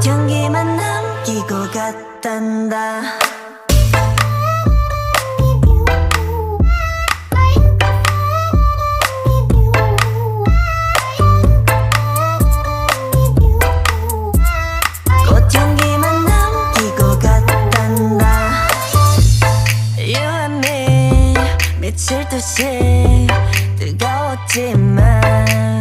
꽃향기만 남기고 갔단다. 꽃향기만 남기고 갔단다. You and me 미칠 듯이 뜨거웠지만